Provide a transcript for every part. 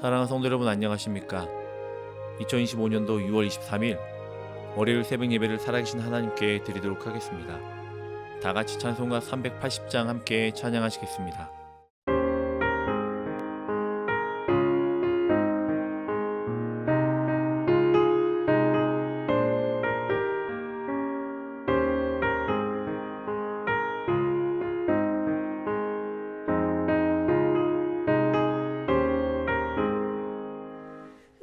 사랑하는 성도 여러분, 안녕하십니까? 2025년도 6월 23일 월요일 새벽 예배를 살아계신 하나님께 드리도록 하겠습니다. 다 같이 찬송가 380장 함께 찬양하시겠습니다.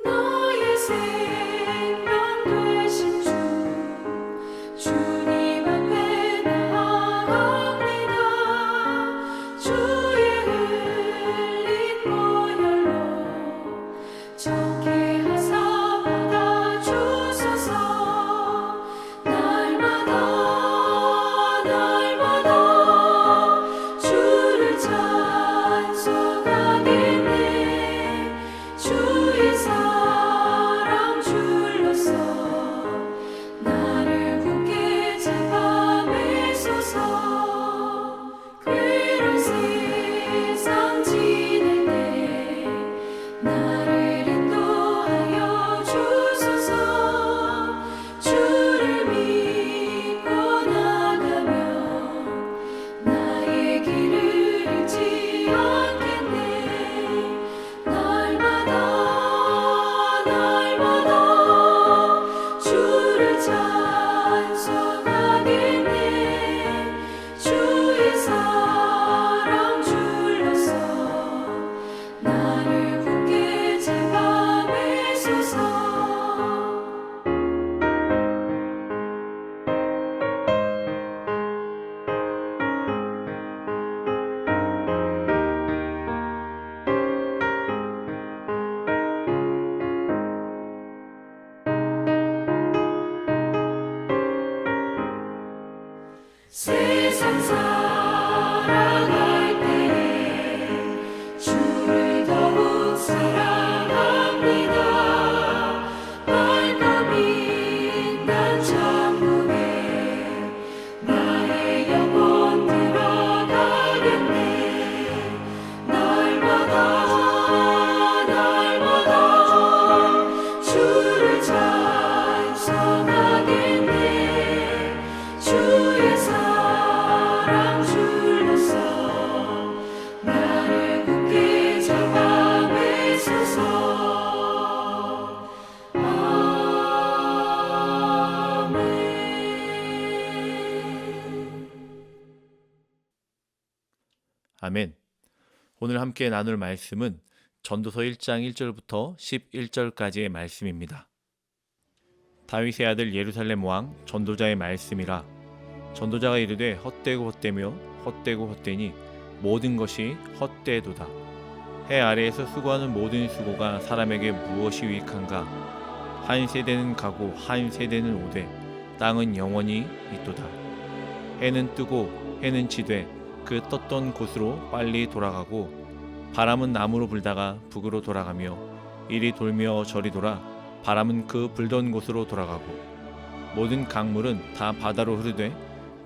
나의 생명 되신 주님 앞에 나아갑니다. 주의 흘린 보혈로 정케 하사 받아주소서. 날마다 주를 찬송하겠네. 주의 사랑 줄로서 나를 굳게 잡아매소서. 괴로운 세상 지낼 때 나를 인도하여 주소서. 주를 믿고 나가면 나의 길을 잃지 않겠네. 날마다 주를 찬송하겠네. 주의 사랑 줄로서 나를 굳게 잡아매소서. 세상 살아갈 때에 주를 더욱 사랑합니다. 밝고 빛난 천국에 나의 영혼 들어가겠네. 날마다 주를 찬송하겠네. 주의 사랑 줄로서 나를 굳게 잡아매소서. 아멘. 오늘 함께 나눌 말씀은 전도서 1장 1절부터 11절까지의 말씀입니다. 다윗의 아들 예루살렘 왕 전도자의 말씀이라. 전도자가 이르되 헛되고 헛되며 헛되고 헛되니 모든 것이 헛되도다. 해 아래에서 수고하는 모든 수고가 사람에게 무엇이 유익한가? 한 세대는 가고 한 세대는 오되 땅은 영원히 있도다. 해는 뜨고 해는 지되 그 떴던 곳으로 빨리 돌아가고 바람은 남으로 불다가 북으로 돌아가며 이리 돌며 저리 돌아 바람은 그 불던 곳으로 돌아가고 모든 강물은 다 바다로 흐르되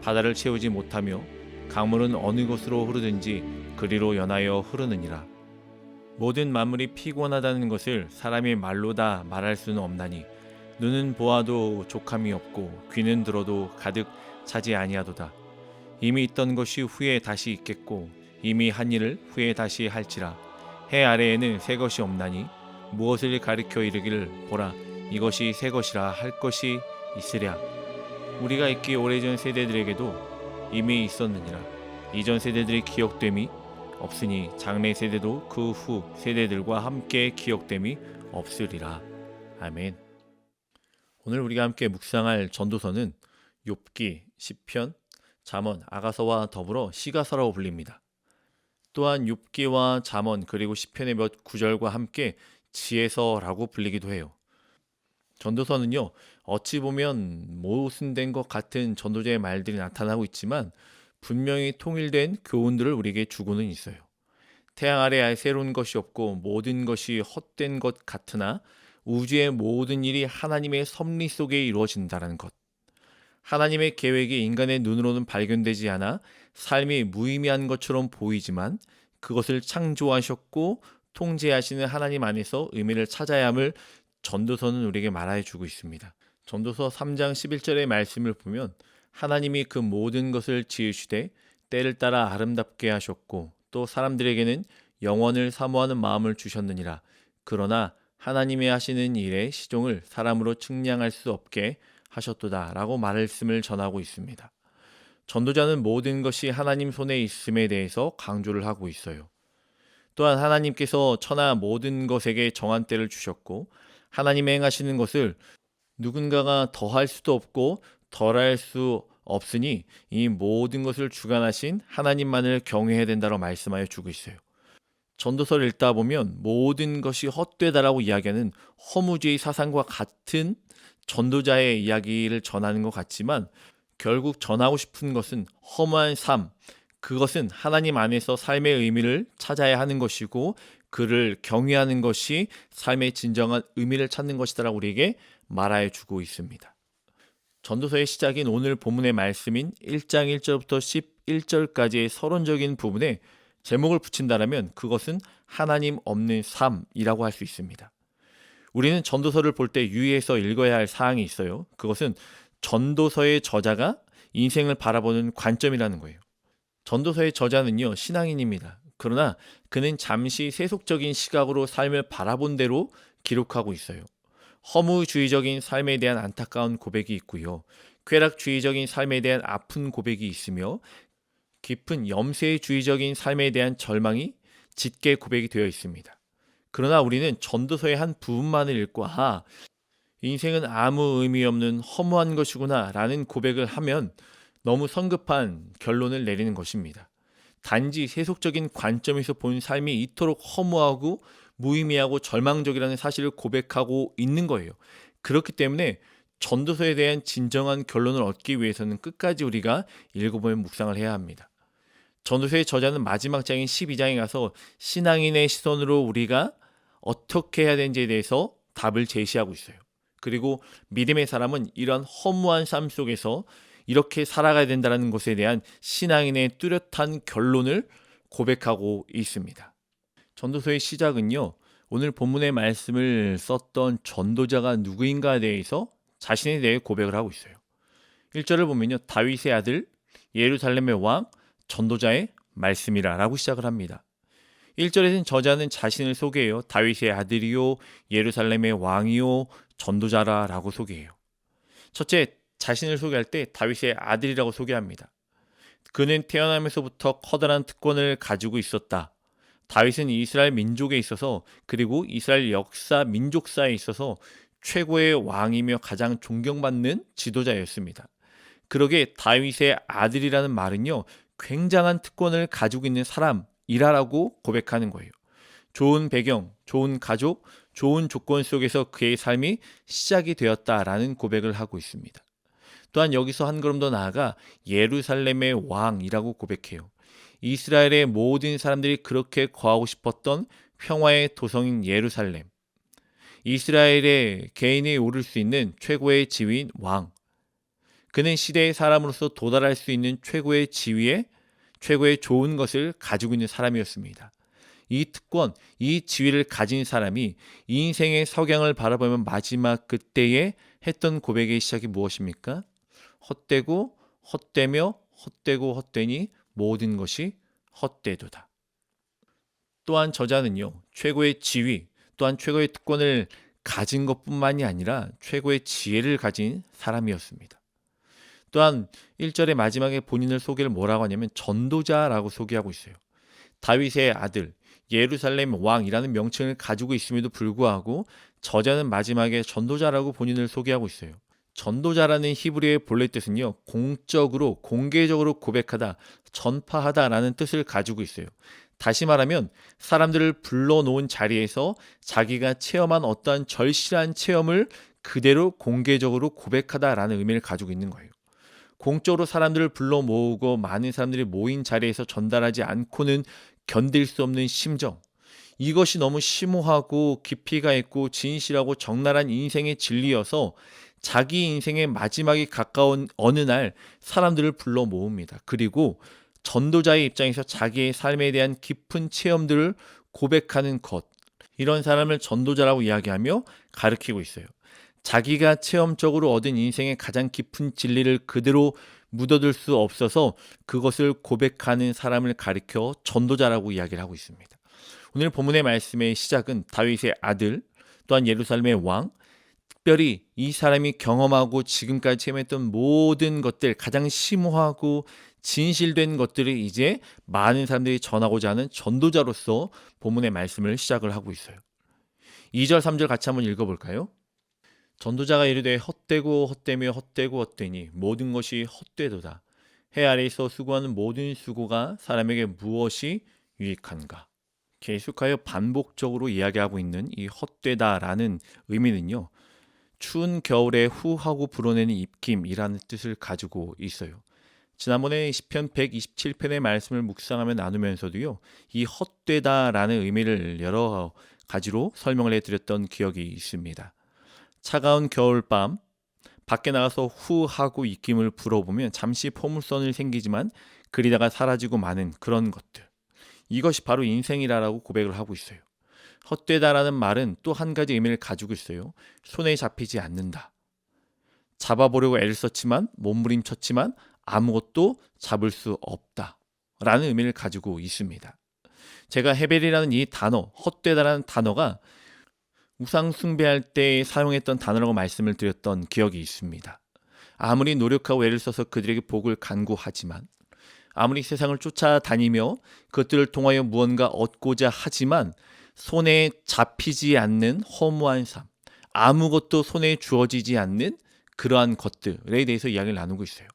바다를 채우지 못하며 강물은 어느 곳으로 흐르든지 그리로 연하여 흐르느니라. 모든 만물이 피곤하다는 것을 사람이 말로 다 말할 수는 없나니 눈은 보아도 족함이 없고 귀는 들어도 가득 차지 아니하도다. 이미 있던 것이 후에 다시 있겠고 이미 한 일을 후에 다시 할지라. 해 아래에는 새 것이 없나니 무엇을 가리켜 이르기를 보라 이것이 새 것이라 할 것이 있으랴. 우리가 있기 오래전 세대들에게도 이미 있었느니라. 이전 세대들이 기억됨이 없으니 장래 세대도 그 후 세대들과 함께 기억됨이 없으리라. 아멘. 오늘 우리가 함께 묵상할 전도서는 욥기, 시편, 잠언, 아가서와 더불어 시가서라고 불립니다. 또한 욥기와 잠언 그리고 시편의 몇 구절과 함께 지혜서라고 불리기도 해요. 전도서는요, 어찌 보면 모순된 것 같은 전도자의 말들이 나타나고 있지만 분명히 통일된 교훈들을 우리에게 주고는 있어요. 태양 아래 새로운 것이 없고 모든 것이 헛된 것 같으나 우주의 모든 일이 하나님의 섭리 속에 이루어진다는 것. 하나님의 계획이 인간의 눈으로는 발견되지 않아 삶이 무의미한 것처럼 보이지만 그것을 창조하셨고 통제하시는 하나님 안에서 의미를 찾아야 함을 전도서는 우리에게 말해 주고 있습니다. 전도서 3장 11절의 말씀을 보면 하나님이 그 모든 것을 지으시되 때를 따라 아름답게 하셨고 또 사람들에게는 영원을 사모하는 마음을 주셨느니라. 그러나 하나님의 하시는 일의 시종을 사람으로 측량할 수 없게 하셨도다 라고 말씀을 전하고 있습니다. 전도자는 모든 것이 하나님 손에 있음에 대해서 강조를 하고 있어요. 또한 하나님께서 천하 모든 것에게 정한 때를 주셨고 하나님이 행하시는 것을 누군가가 더할 수도 없고 덜할 수 없으니 이 모든 것을 주관하신 하나님만을 경외해야 된다고 말씀하여 주고 있어요. 전도서를 읽다 보면 모든 것이 헛되다라고 이야기하는 허무주의 사상과 같은 전도자의 이야기를 전하는 것 같지만 결국 전하고 싶은 것은 허무한 삶, 그것은 하나님 안에서 삶의 의미를 찾아야 하는 것이고 그를 경외하는 것이 삶의 진정한 의미를 찾는 것이다라고 우리에게 말하여 주고 있습니다. 전도서의 시작인 오늘 본문의 말씀인 1장 1절부터 11절까지의 서론적인 부분에 제목을 붙인다면 그것은 하나님 없는 삶이라고 할 수 있습니다. 우리는 전도서를 볼 때 유의해서 읽어야 할 사항이 있어요. 그것은 전도서의 저자가 인생을 바라보는 관점이라는 거예요. 전도서의 저자는요, 신앙인입니다. 그러나 그는 잠시 세속적인 시각으로 삶을 바라본 대로 기록하고 있어요. 허무주의적인 삶에 대한 안타까운 고백이 있고요. 쾌락주의적인 삶에 대한 아픈 고백이 있으며 깊은 염세주의적인 삶에 대한 절망이 짙게 고백이 되어 있습니다. 그러나 우리는 전도서의 한 부분만을 읽고 인생은 아무 의미 없는 허무한 것이구나 라는 고백을 하면 너무 성급한 결론을 내리는 것입니다. 단지 세속적인 관점에서 본 삶이 이토록 허무하고 무의미하고 절망적이라는 사실을 고백하고 있는 거예요. 그렇기 때문에 전도서에 대한 진정한 결론을 얻기 위해서는 끝까지 우리가 읽어보면 묵상을 해야 합니다. 전도서의 저자는 마지막 장인 12장에 가서 신앙인의 시선으로 우리가 어떻게 해야 되는지에 대해서 답을 제시하고 있어요. 그리고 믿음의 사람은 이런 허무한 삶 속에서 이렇게 살아가야 된다는 것에 대한 신앙인의 뚜렷한 결론을 고백하고 있습니다. 전도서의 시작은요, 오늘 본문의 말씀을 썼던 전도자가 누구인가에 대해서 자신에 대해 고백을 하고 있어요. 1절을 보면요, 다윗의 아들, 예루살렘의 왕, 전도자의 말씀이라 라고 시작을 합니다. 1절에는 저자는 자신을 소개해요. 다윗의 아들이요, 예루살렘의 왕이요, 전도자라 라고 소개해요. 첫째, 자신을 소개할 때 다윗의 아들이라고 소개합니다. 그는 태어나면서부터 커다란 특권을 가지고 있었다. 다윗은 이스라엘 민족에 있어서 그리고 이스라엘 역사 민족사에 있어서 최고의 왕이며 가장 존경받는 지도자였습니다. 그러기에 다윗의 아들이라는 말은요, 굉장한 특권을 가지고 있는 사람이라고 고백하는 거예요. 좋은 배경, 좋은 가족, 좋은 조건 속에서 그의 삶이 시작이 되었다라는 고백을 하고 있습니다. 또한 여기서 한 걸음 더 나아가 예루살렘의 왕이라고 고백해요. 이스라엘의 모든 사람들이 그렇게 거하고 싶었던 평화의 도성인 예루살렘. 이스라엘의 개인이 오를 수 있는 최고의 지위인 왕. 그는 시대의 사람으로서 도달할 수 있는 최고의 지위에 최고의 좋은 것을 가지고 있는 사람이었습니다. 이 특권, 이 지위를 가진 사람이 인생의 석양을 바라보면 마지막 그때에 했던 고백의 시작이 무엇입니까? 헛되고 헛되며 헛되고 헛되니 모든 것이 헛되도다. 또한 저자는요, 최고의 지위, 또한 최고의 특권을 가진 것뿐만이 아니라 최고의 지혜를 가진 사람이었습니다. 또한 1절의 마지막에 본인을 소개를 뭐라고 하냐면 전도자라고 소개하고 있어요. 다윗의 아들, 예루살렘 왕이라는 명칭을 가지고 있음에도 불구하고 저자는 마지막에 전도자라고 본인을 소개하고 있어요. 전도자라는 히브리어의 본래 뜻은요, 공적으로, 공개적으로 고백하다, 전파하다라는 뜻을 가지고 있어요. 다시 말하면 사람들을 불러놓은 자리에서 자기가 체험한 어떠한 절실한 체험을 그대로 공개적으로 고백하다라는 의미를 가지고 있는 거예요. 공적으로 사람들을 불러 모으고 많은 사람들이 모인 자리에서 전달하지 않고는 견딜 수 없는 심정, 이것이 너무 심오하고 깊이가 있고 진실하고 적나라한 인생의 진리여서 자기 인생의 마지막이 가까운 어느 날 사람들을 불러 모읍니다. 그리고 전도자의 입장에서 자기의 삶에 대한 깊은 체험들을 고백하는 것, 이런 사람을 전도자라고 이야기하며 가르치고 있어요. 자기가 체험적으로 얻은 인생의 가장 깊은 진리를 그대로 묻어둘 수 없어서 그것을 고백하는 사람을 가리켜 전도자라고 이야기를 하고 있습니다. 오늘 본문의 말씀의 시작은 다윗의 아들, 또한 예루살렘의 왕, 특별히 이 사람이 경험하고 지금까지 체험했던 모든 것들, 가장 심오하고 진실된 것들을 이제 많은 사람들이 전하고자 하는 전도자로서 본문의 말씀을 시작을 하고 있어요. 2절, 3절 같이 한번 읽어볼까요? 전도자가 이르되 헛되고 헛되며 헛되고 헛되니 모든 것이 헛되도다. 해 아래에서 수고하는 모든 수고가 사람에게 무엇이 유익한가? 계속하여 반복적으로 이야기하고 있는 이 헛되다라는 의미는요, 추운 겨울에 후하고 불어내는 입김이라는 뜻을 가지고 있어요. 지난번에 시편 127편의 말씀을 묵상하며 나누면서도요, 이 헛되다라는 의미를 여러 가지로 설명을 해드렸던 기억이 있습니다. 차가운 겨울밤 밖에 나가서 후하고 입김을 불어보면 잠시 포물선이 생기지만 그리다가 사라지고 마는 그런 것들, 이것이 바로 인생이라고 고백을 하고 있어요. 헛되다라는 말은 또 한 가지 의미를 가지고 있어요. 손에 잡히지 않는다. 잡아보려고 애를 썼지만 몸부림쳤지만 아무것도 잡을 수 없다 라는 의미를 가지고 있습니다. 제가 헤벨이라는 이 단어, 헛되다라는 단어가 우상 숭배할 때 사용했던 단어라고 말씀을 드렸던 기억이 있습니다. 아무리 노력하고 애를 써서 그들에게 복을 간구하지만, 아무리 세상을 쫓아다니며 그것들을 통하여 무언가 얻고자 하지만 손에 잡히지 않는 허무한 삶, 아무것도 손에 주어지지 않는 그러한 것들에 대해서 이야기를 나누고 있어요.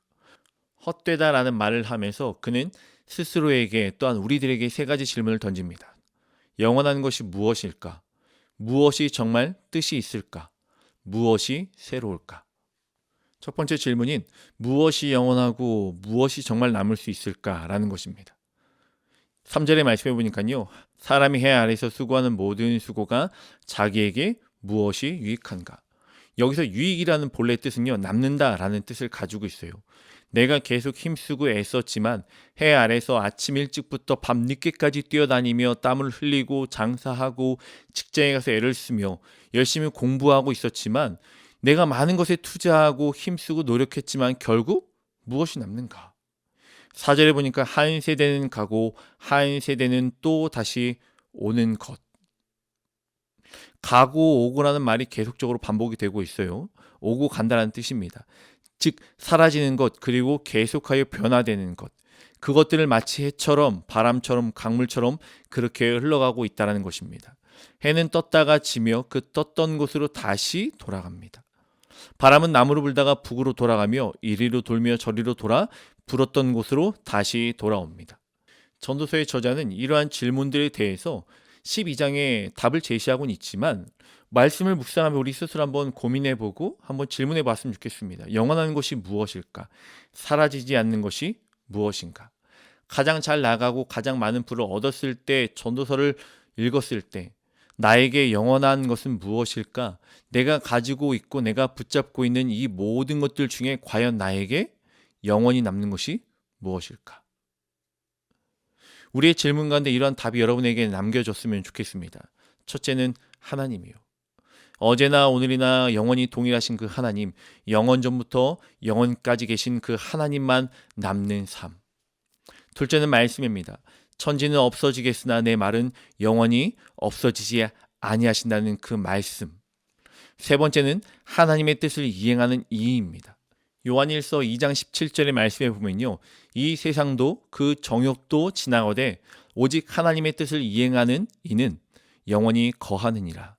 헛되다라는 말을 하면서 그는 스스로에게 또한 우리들에게 세 가지 질문을 던집니다. 영원한 것이 무엇일까? 무엇이 정말 뜻이 있을까? 무엇이 새로울까? 첫 번째 질문인 무엇이 영원하고 무엇이 정말 남을 수 있을까라는 것입니다. 3절의 말씀해 보니까요, 사람이 해 아래에서 수고하는 모든 수고가 자기에게 무엇이 유익한가? 여기서 유익이라는 본래 뜻은요, 남는다라는 뜻을 가지고 있어요. 내가 계속 힘쓰고 애썼지만 해 아래서 아침 일찍부터 밤 늦게까지 뛰어다니며 땀을 흘리고 장사하고 직장에 가서 애를 쓰며 열심히 공부하고 있었지만 내가 많은 것에 투자하고 힘쓰고 노력했지만 결국 무엇이 남는가? 4절에 보니까 한 세대는 가고 한 세대는 또 다시 오는 것. 가고 오고라는 말이 계속적으로 반복이 되고 있어요. 오고 간다는 뜻입니다. 즉 사라지는 것, 그리고 계속하여 변화되는 것, 그것들을 마치 해처럼 바람처럼 강물처럼 그렇게 흘러가고 있다는 것입니다. 해는 떴다가 지며 그 떴던 곳으로 다시 돌아갑니다. 바람은 남으로 불다가 북으로 돌아가며 이리로 돌며 저리로 돌아 불었던 곳으로 다시 돌아옵니다. 전도서의 저자는 이러한 질문들에 대해서 12장에 답을 제시하고는 있지만 말씀을 묵상하며 우리 스스로 한번 고민해보고 한번 질문해봤으면 좋겠습니다. 영원한 것이 무엇일까? 사라지지 않는 것이 무엇인가? 가장 잘 나가고 가장 많은 부를 얻었을 때, 전도서를 읽었을 때 나에게 영원한 것은 무엇일까? 내가 가지고 있고 내가 붙잡고 있는 이 모든 것들 중에 과연 나에게 영원히 남는 것이 무엇일까? 우리의 질문 가운데 이러한 답이 여러분에게 남겨졌으면 좋겠습니다. 첫째는 하나님이요. 어제나 오늘이나 영원히 동일하신 그 하나님, 영원 전부터 영원까지 계신 그 하나님만 남는 삶. 둘째는 말씀입니다. 천지는 없어지겠으나 내 말은 영원히 없어지지 아니하신다는 그 말씀. 세 번째는 하나님의 뜻을 이행하는 이입니다. 요한일서 2장 17절의 말씀에 보면요, 이 세상도 그 정욕도 지나가되 오직 하나님의 뜻을 이행하는 이는 영원히 거하느니라.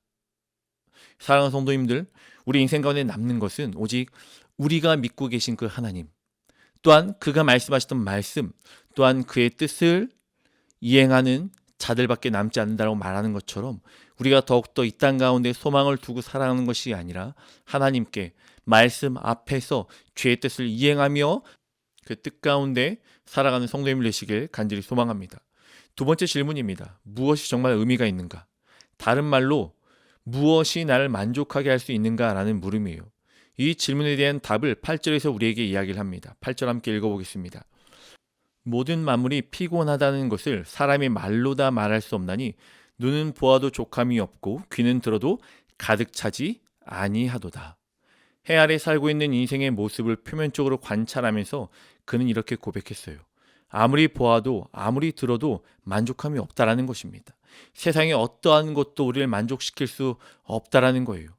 사랑하는 성도님들, 우리 인생 가운데 남는 것은 오직 우리가 믿고 계신 그 하나님, 또한 그가 말씀하셨던 말씀, 또한 그의 뜻을 이행하는 자들밖에 남지 않는다고 말하는 것처럼 우리가 더욱더 이 땅 가운데 소망을 두고 살아가는 것이 아니라 하나님께 말씀 앞에서 죄의 뜻을 이행하며 그 뜻 가운데 살아가는 성도님들 되시길 간절히 소망합니다. 두 번째 질문입니다. 무엇이 정말 의미가 있는가? 다른 말로 무엇이 나를 만족하게 할 수 있는가라는 물음이에요. 이 질문에 대한 답을 8절에서 우리에게 이야기를 합니다. 8절 함께 읽어보겠습니다. 모든 만물이 피곤하다는 것을 사람이 말로 다 말할 수 없나니 눈은 보아도 족함이 없고 귀는 들어도 가득 차지 아니하도다. 해 아래 살고 있는 인생의 모습을 표면적으로 관찰하면서 그는 이렇게 고백했어요. 아무리 보아도 아무리 들어도 만족함이 없다라는 것입니다. 세상에 어떠한 것도 우리를 만족시킬 수 없다라는 거예요.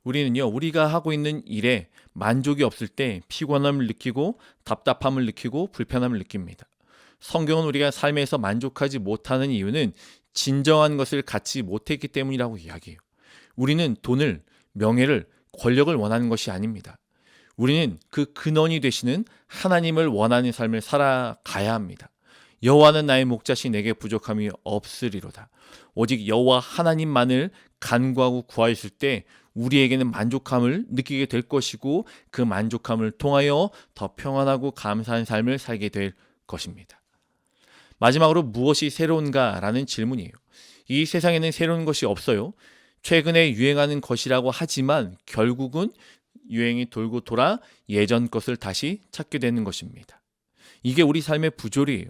우리는요, 우리가 하고 있는 일에 만족이 없을 때 피곤함을 느끼고 답답함을 느끼고 불편함을 느낍니다. 성경은 우리가 삶에서 만족하지 못하는 이유는 진정한 것을 갖지 못했기 때문이라고 이야기해요. 우리는 돈을, 명예를, 권력을 원하는 것이 아닙니다. 우리는 그 근원이 되시는 하나님을 원하는 삶을 살아가야 합니다. 여호와는 나의 목자시 내게 부족함이 없으리로다. 오직 여호와 하나님만을 간구하고 구하였을 때 우리에게는 만족함을 느끼게 될 것이고 그 만족함을 통하여 더 평안하고 감사한 삶을 살게 될 것입니다. 마지막으로 무엇이 새로운가라는 질문이에요. 이 세상에는 새로운 것이 없어요. 최근에 유행하는 것이라고 하지만 결국은 유행이 돌고 돌아 예전 것을 다시 찾게 되는 것입니다. 이게 우리 삶의 부조리예요.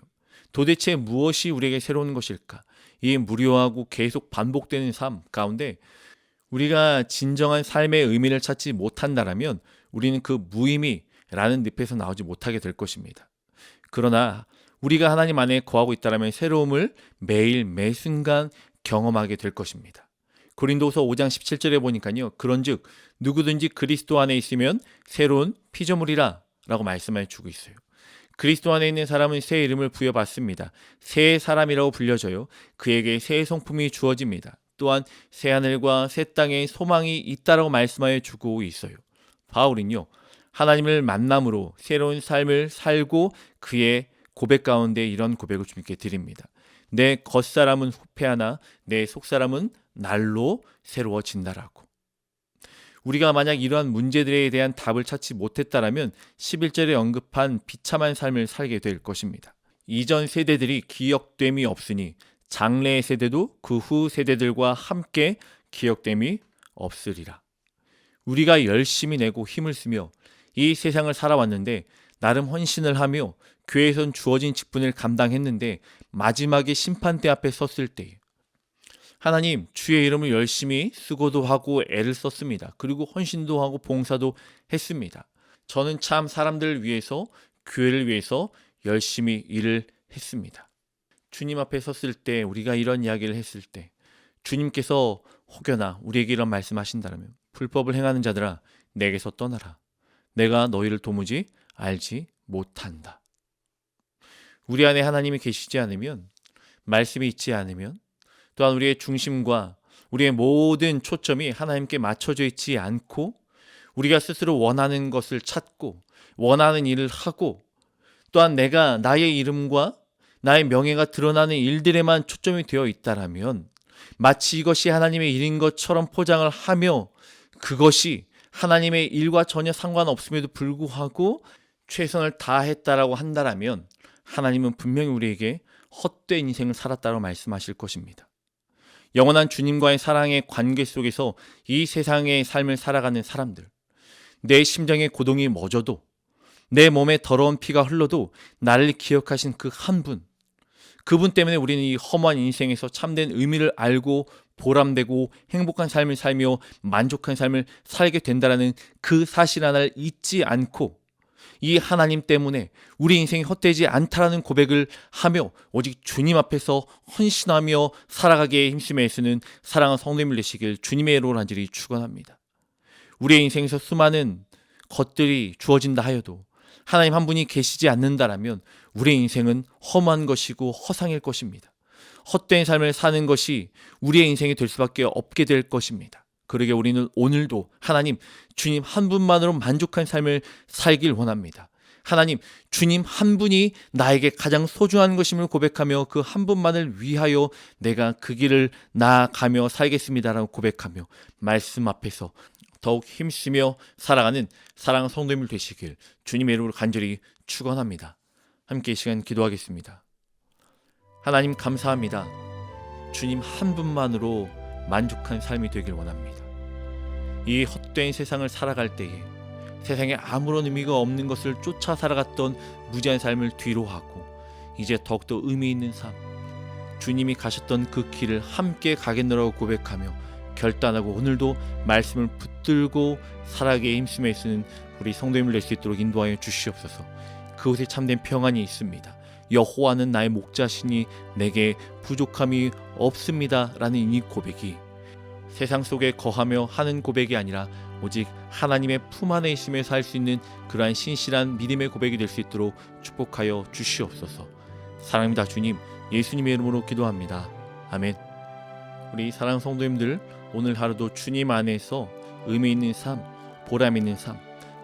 도대체 무엇이 우리에게 새로운 것일까? 이 무료하고 계속 반복되는 삶 가운데 우리가 진정한 삶의 의미를 찾지 못한다면 우리는 그 무의미라는 늪에서 나오지 못하게 될 것입니다. 그러나 우리가 하나님 안에 거하고 있다면 새로움을 매일 매순간 경험하게 될 것입니다. 고린도서 5장 17절에 보니까요. 그런즉 누구든지 그리스도 안에 있으면 새로운 피조물이라 라고 말씀해 주고 있어요. 그리스도 안에 있는 사람은 새 이름을 부여받습니다. 새 사람이라고 불려져요. 그에게 새 성품이 주어집니다. 또한 새 하늘과 새 땅에 소망이 있다라고 말씀하여 주고 있어요. 바울은요. 하나님을 만남으로 새로운 삶을 살고 그의 고백 가운데 이런 고백을 주님께 드립니다. 내 겉사람은 후패하나 내 속사람은 날로 새로워진다라고. 우리가 만약 이러한 문제들에 대한 답을 찾지 못했다라면 11절에 언급한 비참한 삶을 살게 될 것입니다. 이전 세대들이 기억됨이 없으니 장래의 세대도 그 후 세대들과 함께 기억됨이 없으리라. 우리가 열심히 내고 힘을 쓰며 이 세상을 살아왔는데 나름 헌신을 하며 교회에선 주어진 직분을 감당했는데 마지막에 심판대 앞에 섰을 때 하나님 주의 이름을 열심히 쓰고도 하고 애를 썼습니다. 그리고 헌신도 하고 봉사도 했습니다. 저는 참 사람들을 위해서 교회를 위해서 열심히 일을 했습니다. 주님 앞에 섰을 때 우리가 이런 이야기를 했을 때 주님께서 혹여나 우리에게 이런 말씀하신다면 불법을 행하는 자들아 내게서 떠나라. 내가 너희를 도무지 알지 못한다. 우리 안에 하나님이 계시지 않으면 말씀이 있지 않으면 또한 우리의 중심과 우리의 모든 초점이 하나님께 맞춰져 있지 않고 우리가 스스로 원하는 것을 찾고 원하는 일을 하고 또한 내가 나의 이름과 나의 명예가 드러나는 일들에만 초점이 되어 있다라면 마치 이것이 하나님의 일인 것처럼 포장을 하며 그것이 하나님의 일과 전혀 상관없음에도 불구하고 최선을 다했다라고 한다라면 하나님은 분명히 우리에게 헛된 인생을 살았다고 말씀하실 것입니다. 영원한 주님과의 사랑의 관계 속에서 이 세상의 삶을 살아가는 사람들, 내 심정의 고동이 멎어도 내 몸에 더러운 피가 흘러도 나를 기억하신 그 한 분, 그분 때문에 우리는 이 험한 인생에서 참된 의미를 알고 보람되고 행복한 삶을 살며 만족한 삶을 살게 된다는 그 사실 하나를 잊지 않고 이 하나님 때문에 우리 인생이 헛되지 않다라는 고백을 하며 오직 주님 앞에서 헌신하며 살아가기에 힘쓰며 애쓰는 사랑하는 성도님을 되시길 주님의 이름으로 간절히 축원합니다. 우리의 인생에서 수많은 것들이 주어진다 하여도 하나님 한 분이 계시지 않는다라면 우리의 인생은 험한 것이고 허상일 것입니다. 헛된 삶을 사는 것이 우리의 인생이 될 수밖에 없게 될 것입니다. 그러게 우리는 오늘도 하나님 주님 한 분만으로 만족한 삶을 살길 원합니다. 하나님 주님 한 분이 나에게 가장 소중한 것임을 고백하며 그 한 분만을 위하여 내가 그 길을 나아가며 살겠습니다라고 고백하며 말씀 앞에서 더욱 힘쓰며 살아가는 사랑하는 성도님들 되시길 주님의 이름으로 간절히 축원합니다. 함께 이 시간 기도하겠습니다. 하나님 감사합니다. 주님 한 분만으로 만족한 삶이 되길 원합니다. 이 헛된 세상을 살아갈 때에 세상에 아무런 의미가 없는 것을 쫓아 살아갔던 무지한 삶을 뒤로 하고 이제 더욱더 의미 있는 삶, 주님이 가셨던 그 길을 함께 가겠노라고 고백하며 결단하고 오늘도 말씀을 붙들고 살아가기에 힘쓰며 쓰는 우리 성도님을 낼 수 있도록 인도하여 주시옵소서. 그곳에 참된 평안이 있습니다. 여호와는 나의 목자시니 내게 부족함이 없습니다 라는 이 고백이 세상 속에 거하며 하는 고백이 아니라 오직 하나님의 품 안에 있으면서 할 수 있는 그러한 신실한 믿음의 고백이 될 수 있도록 축복하여 주시옵소서. 사랑합니다 주님, 예수님의 이름으로 기도합니다. 아멘. 우리 사랑 성도님들, 오늘 하루도 주님 안에서 의미 있는 삶, 보람 있는 삶,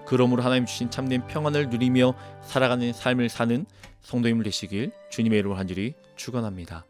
그러므로 하나님 주신 참된 평안을 누리며 살아가는 삶을 사는 성도님들 되시길 주님의 이름으로 간절히 축원합니다.